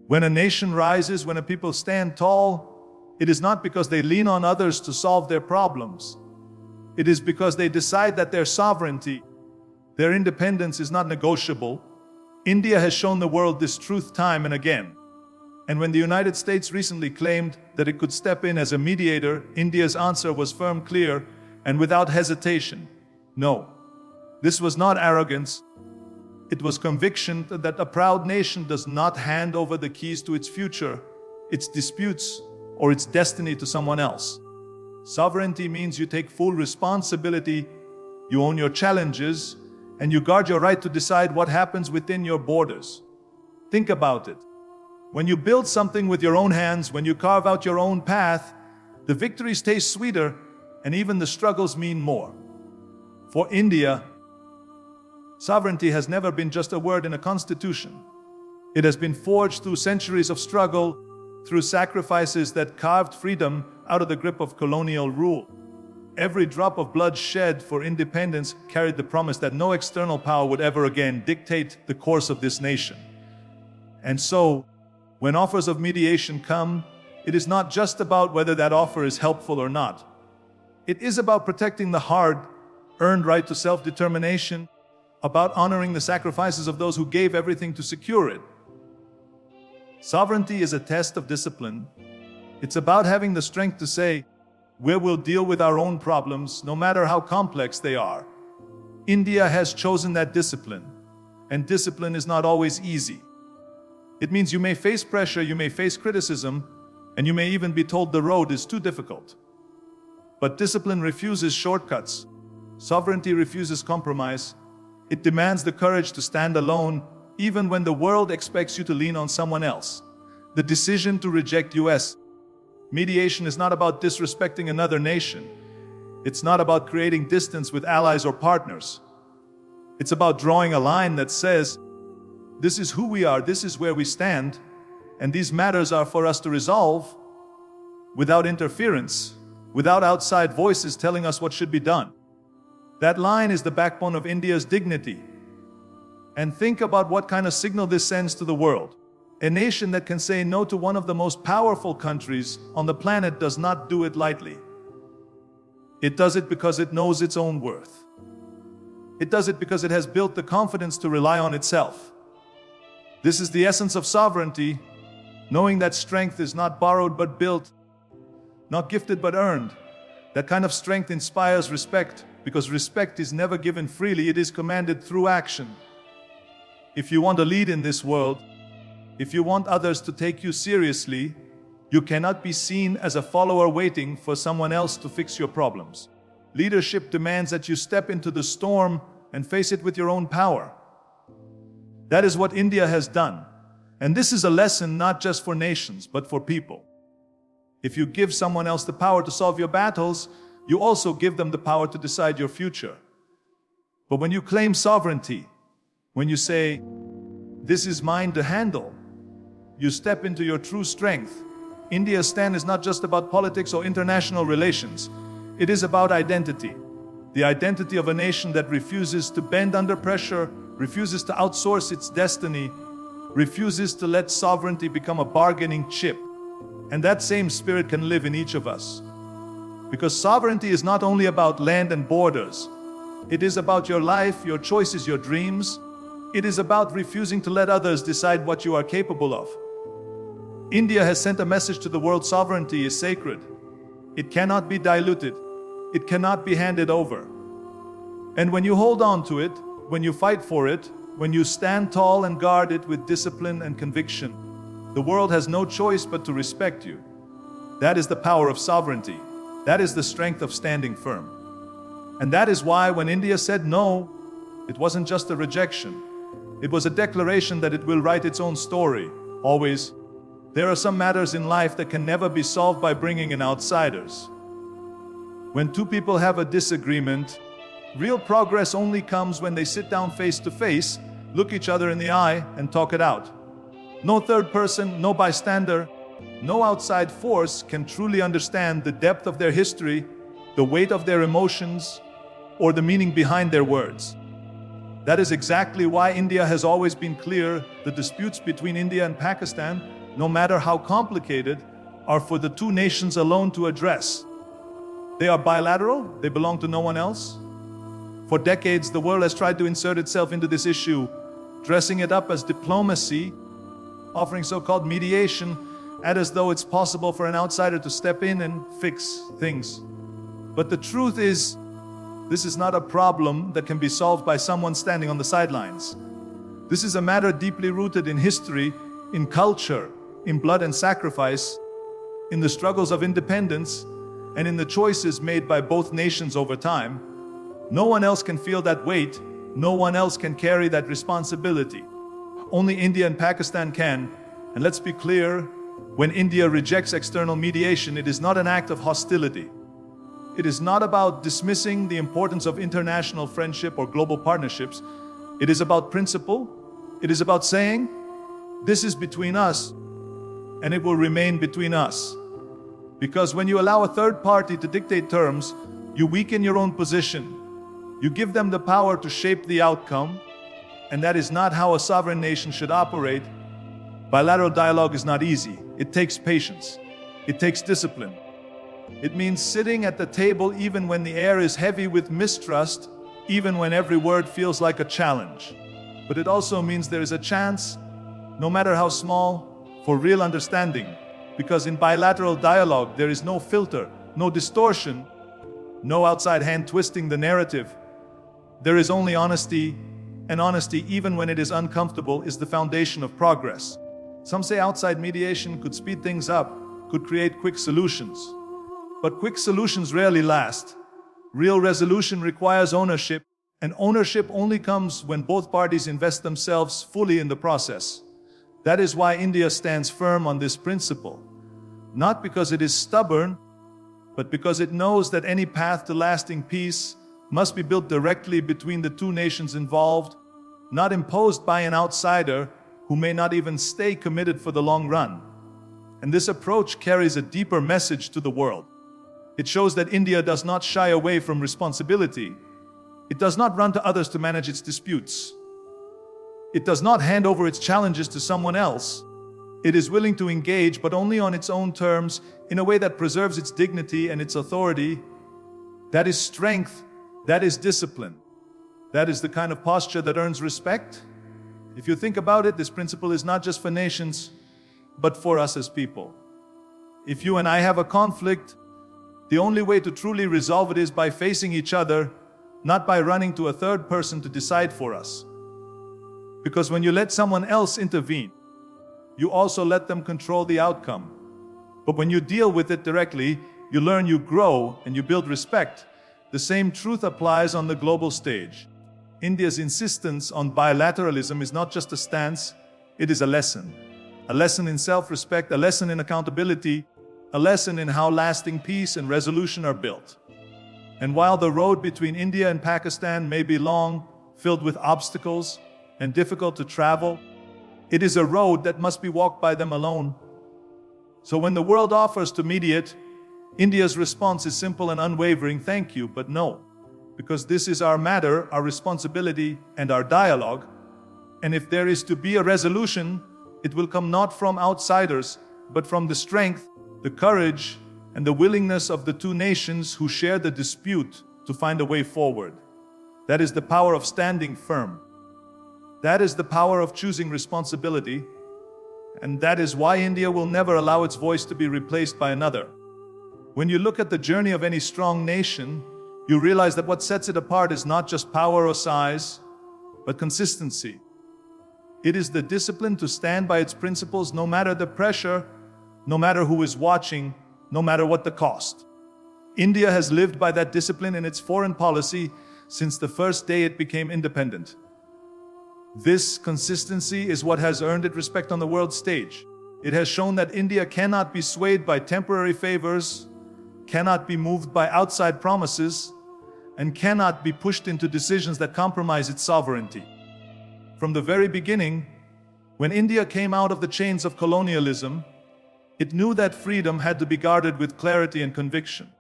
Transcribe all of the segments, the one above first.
When a nation rises, when a people stand tall, it is not because they lean on others to solve their problems. It is because they decide that their sovereignty, their independence is not negotiable. India has shown the world this truth time and again. And when the United States recently claimed that it could step in as a mediator, India's answer was firm, clear, and without hesitation. No. This was not arrogance. It was conviction that a proud nation does not hand over the keys to its future, its disputes, or its destiny to someone else. Sovereignty means you take full responsibility, you own your challenges, and you guard your right to decide what happens within your borders. Think about it. When you build something with your own hands, when you carve out your own path, the victories taste sweeter, and even the struggles mean more. For India, sovereignty has never been just a word in a constitution. It has been forged through centuries of struggle, through sacrifices that carved freedom out of the grip of colonial rule. Every drop of blood shed for independence carried the promise that no external power would ever again dictate the course of this nation. And so, when offers of mediation come, it is not just about whether that offer is helpful or not. It is about protecting the hard-earned right to self-determination, about honoring the sacrifices of those who gave everything to secure it. Sovereignty is a test of discipline. It's about having the strength to say, we will deal with our own problems, no matter how complex they are. India has chosen that discipline, and discipline is not always easy. It means you may face pressure, you may face criticism, and you may even be told the road is too difficult. But discipline refuses shortcuts. Sovereignty refuses compromise. It demands the courage to stand alone, even when the world expects you to lean on someone else. The decision to reject U.S. mediation is not about disrespecting another nation. It's not about creating distance with allies or partners. It's about drawing a line that says, this is who we are, this is where we stand, and these matters are for us to resolve without interference, without outside voices telling us what should be done. That line is the backbone of India's dignity. And think about what kind of signal this sends to the world. A nation that can say no to one of the most powerful countries on the planet does not do it lightly. It does it because it knows its own worth. It does it because it has built the confidence to rely on itself. This is the essence of sovereignty, knowing that strength is not borrowed but built, not gifted but earned. That kind of strength inspires respect, because respect is never given freely, it is commanded through action. If you want to lead in this world, if you want others to take you seriously, you cannot be seen as a follower waiting for someone else to fix your problems. Leadership demands that you step into the storm and face it with your own power. That is what India has done. And this is a lesson not just for nations, but for people. If you give someone else the power to solve your battles, you also give them the power to decide your future. But when you claim sovereignty, when you say, this is mine to handle, you step into your true strength. India's stand is not just about politics or international relations. It is about identity. The identity of a nation that refuses to bend under pressure, refuses to outsource its destiny, refuses to let sovereignty become a bargaining chip. And that same spirit can live in each of us. Because sovereignty is not only about land and borders. It is about your life, your choices, your dreams. It is about refusing to let others decide what you are capable of. India has sent a message to the world: sovereignty is sacred. It cannot be diluted. It cannot be handed over. And when you hold on to it, when you fight for it, when you stand tall and guard it with discipline and conviction, the world has no choice but to respect you. That is the power of sovereignty. That is the strength of standing firm. And that is why when India said no, it wasn't just a rejection. It was a declaration that it will write its own story. Always, there are some matters in life that can never be solved by bringing in outsiders. When two people have a disagreement, real progress only comes when they sit down face to face, look each other in the eye, and talk it out. No third person, no bystander, no outside force can truly understand the depth of their history, the weight of their emotions, or the meaning behind their words. That is exactly why India has always been clear: the disputes between India and Pakistan, no matter how complicated, are for the two nations alone to address. They are bilateral, they belong to no one else. For decades, the world has tried to insert itself into this issue, dressing it up as diplomacy, offering so-called mediation, and as though it's possible for an outsider to step in and fix things. But the truth is, this is not a problem that can be solved by someone standing on the sidelines. This is a matter deeply rooted in history, in culture, in blood and sacrifice, in the struggles of independence, and in the choices made by both nations over time. No one else can feel that weight. No one else can carry that responsibility. Only India and Pakistan can. And let's be clear, when India rejects external mediation, it is not an act of hostility. It is not about dismissing the importance of international friendship or global partnerships. It is about principle. It is about saying, this is between us, and it will remain between us. Because when you allow a third party to dictate terms, you weaken your own position. You give them the power to shape the outcome, and that is not how a sovereign nation should operate. Bilateral dialogue is not easy. It takes patience. It takes discipline. It means sitting at the table even when the air is heavy with mistrust, even when every word feels like a challenge. But it also means there is a chance, no matter how small, for real understanding. Because in bilateral dialogue, there is no filter, no distortion, no outside hand twisting the narrative. There is only honesty, and honesty, even when it is uncomfortable, is the foundation of progress. Some say outside mediation could speed things up, could create quick solutions. But quick solutions rarely last. Real resolution requires ownership, and ownership only comes when both parties invest themselves fully in the process. That is why India stands firm on this principle. Not because it is stubborn, but because it knows that any path to lasting peace must be built directly between the two nations involved, not imposed by an outsider who may not even stay committed for the long run. And this approach carries a deeper message to the world. It shows that India does not shy away from responsibility. It does not run to others to manage its disputes. It does not hand over its challenges to someone else. It is willing to engage, but only on its own terms, in a way that preserves its dignity and its authority. That is strength. That is discipline. That is the kind of posture that earns respect. If you think about it, this principle is not just for nations, but for us as people. If you and I have a conflict, the only way to truly resolve it is by facing each other, not by running to a third person to decide for us. Because when you let someone else intervene, you also let them control the outcome. But when you deal with it directly, you learn, you grow, and you build respect. The same truth applies on the global stage. India's insistence on bilateralism is not just a stance, it is a lesson. A lesson in self-respect, a lesson in accountability, a lesson in how lasting peace and resolution are built. And while the road between India and Pakistan may be long, filled with obstacles, and difficult to travel, it is a road that must be walked by them alone. So when the world offers to mediate, India's response is simple and unwavering: thank you, but no. Because this is our matter, our responsibility, and our dialogue. And if there is to be a resolution, it will come not from outsiders, but from the strength, the courage, and the willingness of the two nations who share the dispute to find a way forward. That is the power of standing firm. That is the power of choosing responsibility. And that is why India will never allow its voice to be replaced by another. When you look at the journey of any strong nation, you realize that what sets it apart is not just power or size, but consistency. It is the discipline to stand by its principles no matter the pressure, no matter who is watching, no matter what the cost. India has lived by that discipline in its foreign policy since the first day it became independent. This consistency is what has earned it respect on the world stage. It has shown that India cannot be swayed by temporary favors, cannot be moved by outside promises, and cannot be pushed into decisions that compromise its sovereignty. From the very beginning, when India came out of the chains of colonialism, it knew that freedom had to be guarded with clarity and conviction.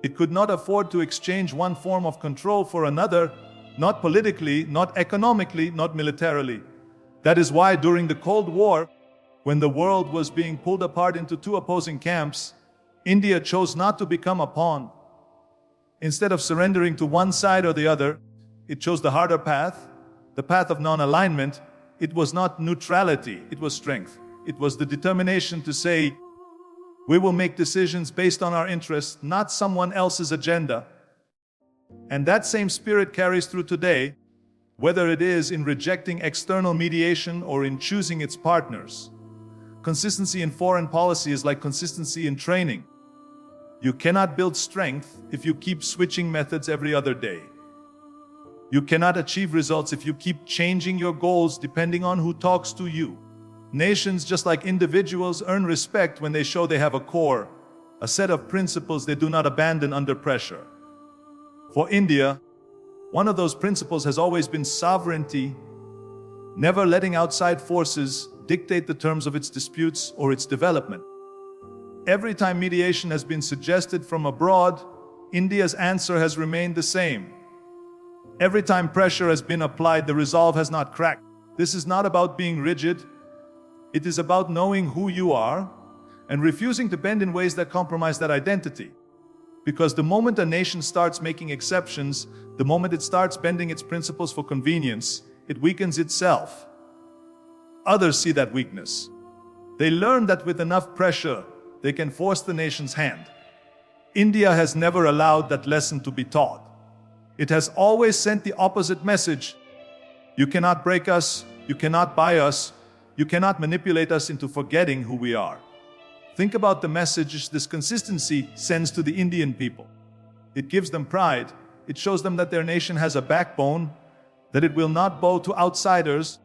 It could not afford to exchange one form of control for another, not politically, not economically, not militarily. That is why during the Cold War, when the world was being pulled apart into two opposing camps, India chose not to become a pawn. Instead of surrendering to one side or the other, it chose the harder path, the path of non-alignment. It was not neutrality, it was strength. It was the determination to say, we will make decisions based on our interests, not someone else's agenda. And that same spirit carries through today, whether it is in rejecting external mediation or in choosing its partners. Consistency in foreign policy is like consistency in training. You cannot build strength if you keep switching methods every other day. You cannot achieve results if you keep changing your goals depending on who talks to you. Nations, just like individuals, earn respect when they show they have a core, a set of principles they do not abandon under pressure. For India, one of those principles has always been sovereignty, never letting outside forces dictate the terms of its disputes or its development. Every time mediation has been suggested from abroad, India's answer has remained the same. Every time pressure has been applied, the resolve has not cracked. This is not about being rigid. It is about knowing who you are and refusing to bend in ways that compromise that identity. Because the moment a nation starts making exceptions, the moment it starts bending its principles for convenience, it weakens itself. Others see that weakness. They learn that with enough pressure, they can force the nation's hand. India has never allowed that lesson to be taught. It has always sent the opposite message. You cannot break us, you cannot buy us, you cannot manipulate us into forgetting who we are. Think about the message this consistency sends to the Indian people. It gives them pride. It shows them that their nation has a backbone, that it will not bow to outsiders,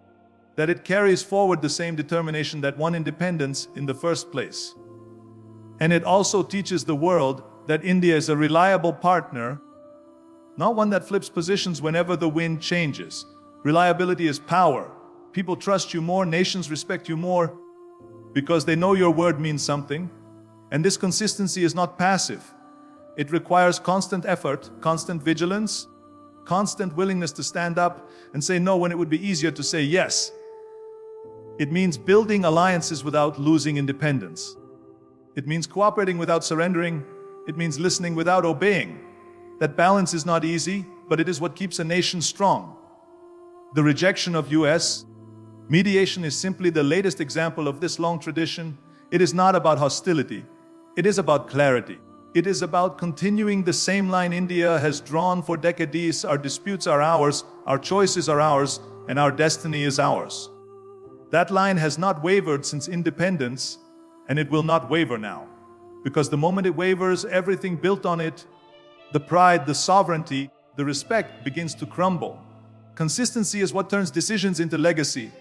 that it carries forward the same determination that won independence in the first place. And it also teaches the world that India is a reliable partner, not one that flips positions whenever the wind changes. Reliability is power. People trust you more, nations respect you more, because they know your word means something. And this consistency is not passive. It requires constant effort, constant vigilance, constant willingness to stand up and say no when it would be easier to say yes. It means building alliances without losing independence. It means cooperating without surrendering. It means listening without obeying. That balance is not easy, but it is what keeps a nation strong. The rejection of US mediation is simply the latest example of this long tradition. It is not about hostility. It is about clarity. It is about continuing the same line India has drawn for decades. Our disputes are ours, our choices are ours, and our destiny is ours. That line has not wavered since independence, and it will not waver now. Because the moment it wavers, everything built on it, the pride, the sovereignty, the respect begins to crumble. Consistency is what turns decisions into legacy,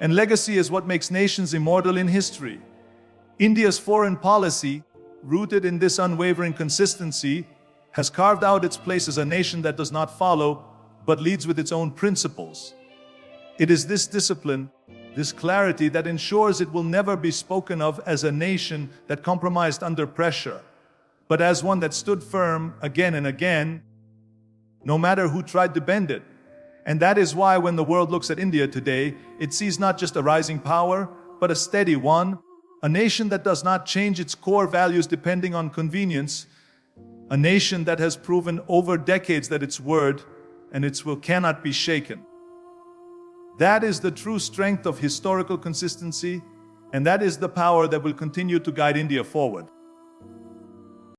and legacy is what makes nations immortal in history. India's foreign policy, rooted in this unwavering consistency, has carved out its place as a nation that does not follow, but leads with its own principles. It is this discipline, this clarity that ensures it will never be spoken of as a nation that compromised under pressure, but as one that stood firm again and again, no matter who tried to bend it. And that is why when the world looks at India today, it sees not just a rising power, but a steady one, a nation that does not change its core values depending on convenience, a nation that has proven over decades that its word and its will cannot be shaken. That is the true strength of historical consistency, and that is the power that will continue to guide India forward.